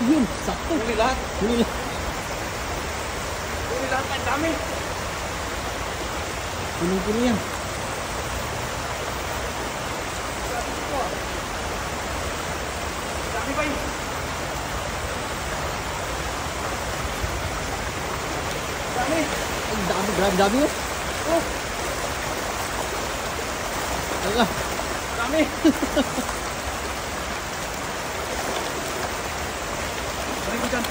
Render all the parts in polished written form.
Yun, sakto. Huli lahat. Huli lahat. Huli lahat, ang dami. Punong-puno yan. Dami pa yun. Dami. Ay, dami, grabe dami yun. Oh, Ala, dami. Balik ko dyan.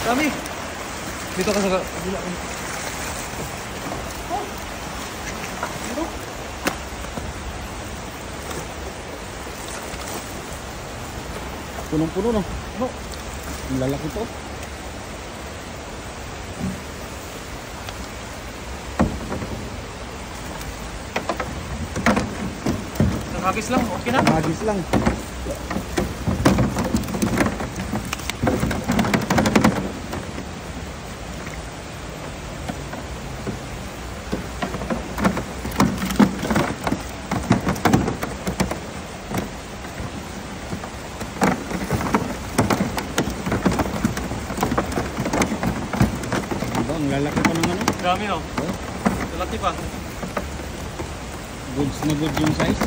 Dami. Dito ka sa kabila. Oh. Dito. punong-puno no. Ano? Ang lalaki to. Nakagis lang, okay na. Magis lang. Diba, ang lalaki pa ng ano. Dami no. Oh, Lalaki pa. goods na goods yung size.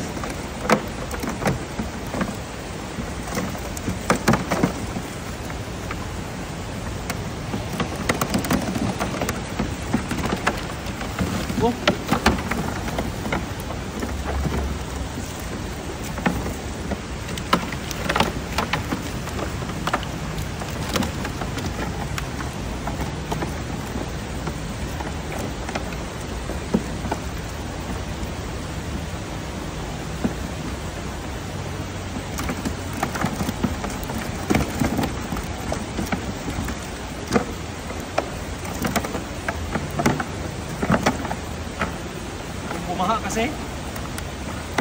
Oh. Bumaha kasi.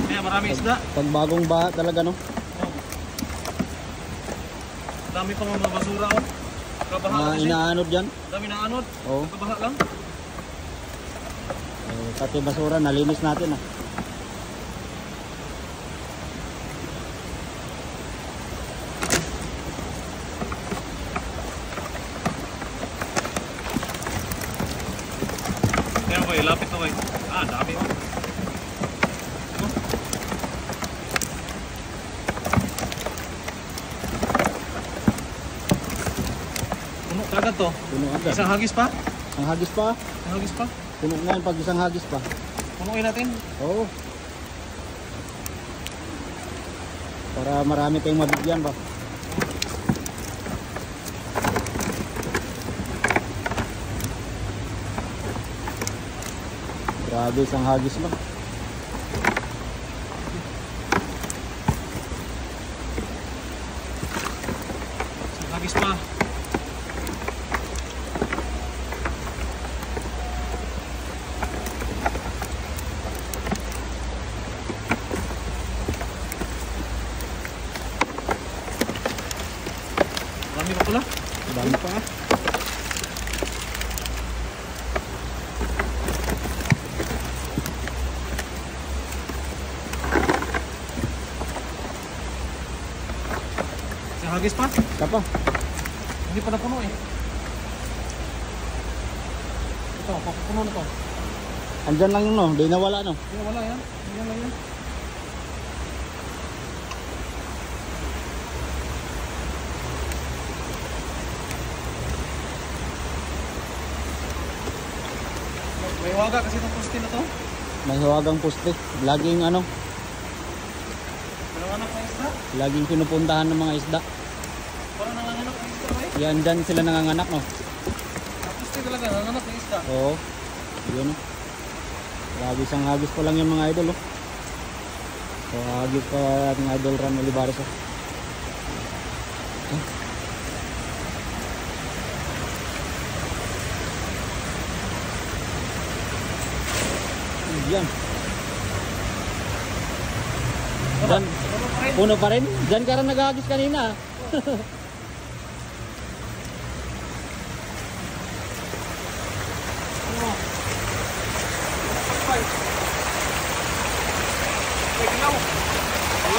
Kaya marami isda. Pag bagong baha talaga no. Oh. Dami pang mga basura oh. Kabaha Mga kasi. inaanod dyan. Dami na anod. Oo. Kabaha lang. Pati basura, nalinis natin ah. Kaya boy, lapit na boy. Ah, dami oh. Oh. Puno kagad to. Puno agad. Isang hagis pa? Isang hagis pa. Isang hagis pa? Puno nga yung pag isang hagis pa. Punuin natin. Oo. Para marami tayong mabigyan ba. Grabe, isang hagis lang. Isang hagis pa. Dami pa pala. Dami pa ah. Isang hagis pa? Isa pa. Hindi pa napuno eh. Ito, papupuno na to. Andyan lang yun no. Di nawala no. Hindi wala yan. Hindi lang yan. May waga kasi itong poste na to. May hiwagang poste. Laging ano. Nanganganak na isda. Laging pinupuntahan ng mga isda. Parang nanganganak na isda ba eh. Yan dyan sila nanganganak no. Ang poste talaga, nanganganak na isda. Oo. Yun no. Grabe, isang hagis pa lang yung mga idol oh. So hagis pa ating idol Ran Olivares oh. Yan. Dan, puno pa rin. Diyan ka rin naghagis kanina.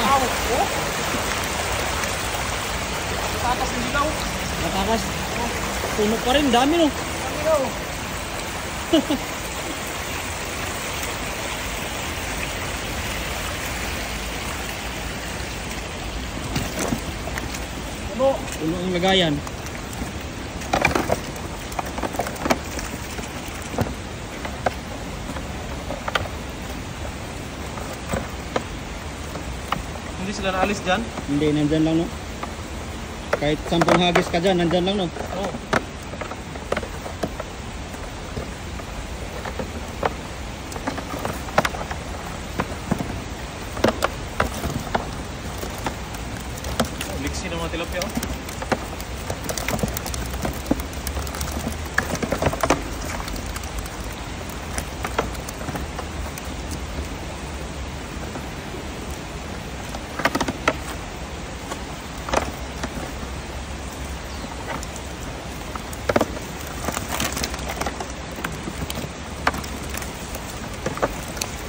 Wow! Oh! Tatas ng dilaw. Matakas. Puno pa rin, dami no. Ang dilaw. Ano? Puno ang lagayan. Hindi sila naalis dyan? Hindi, nandyan lang no. Kahit 10 hagis ka dyan, nandyan lang no. Oo. Oh. Liksi ng mga tilapia oh.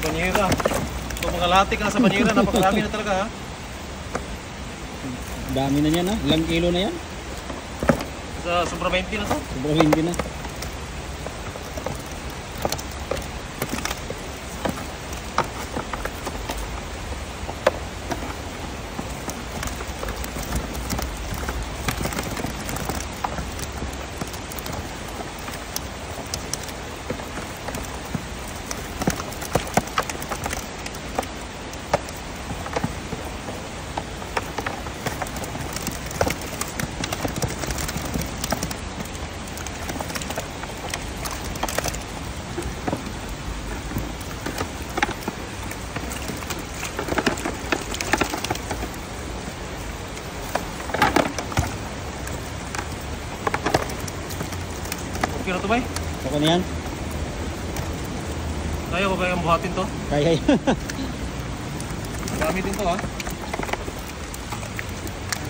Banyera. Kung mga latik na sa banyera, napakarami na talaga ha. Dami na yan ha. Ilang kilo na yan? Sa sobra 20 na to. Sobrang hindi na. Okay na to bay? Ako na yan. Kaya ba ba yung buhatin to? Kaya yan. Gamitin to ha.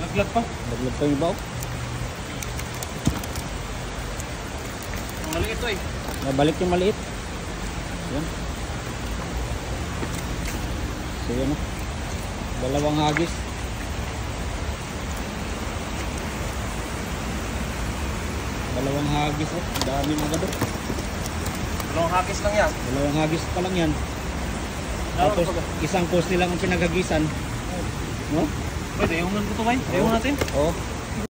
Laglag pa. Naglag pa yung iba oh. Ang maliit to eh. Nabalik yung maliit. Yan. So yan oh. Dalawang hagis. Dalawang hagis oh. Dami mga gadot. Dalawang hakis lang yan. Dalawang hagis pa lang yan. Tapos isang poste lang ang pinaghagisan. No? Bay, dayungan ko to bay. Dayungan natin. Oh.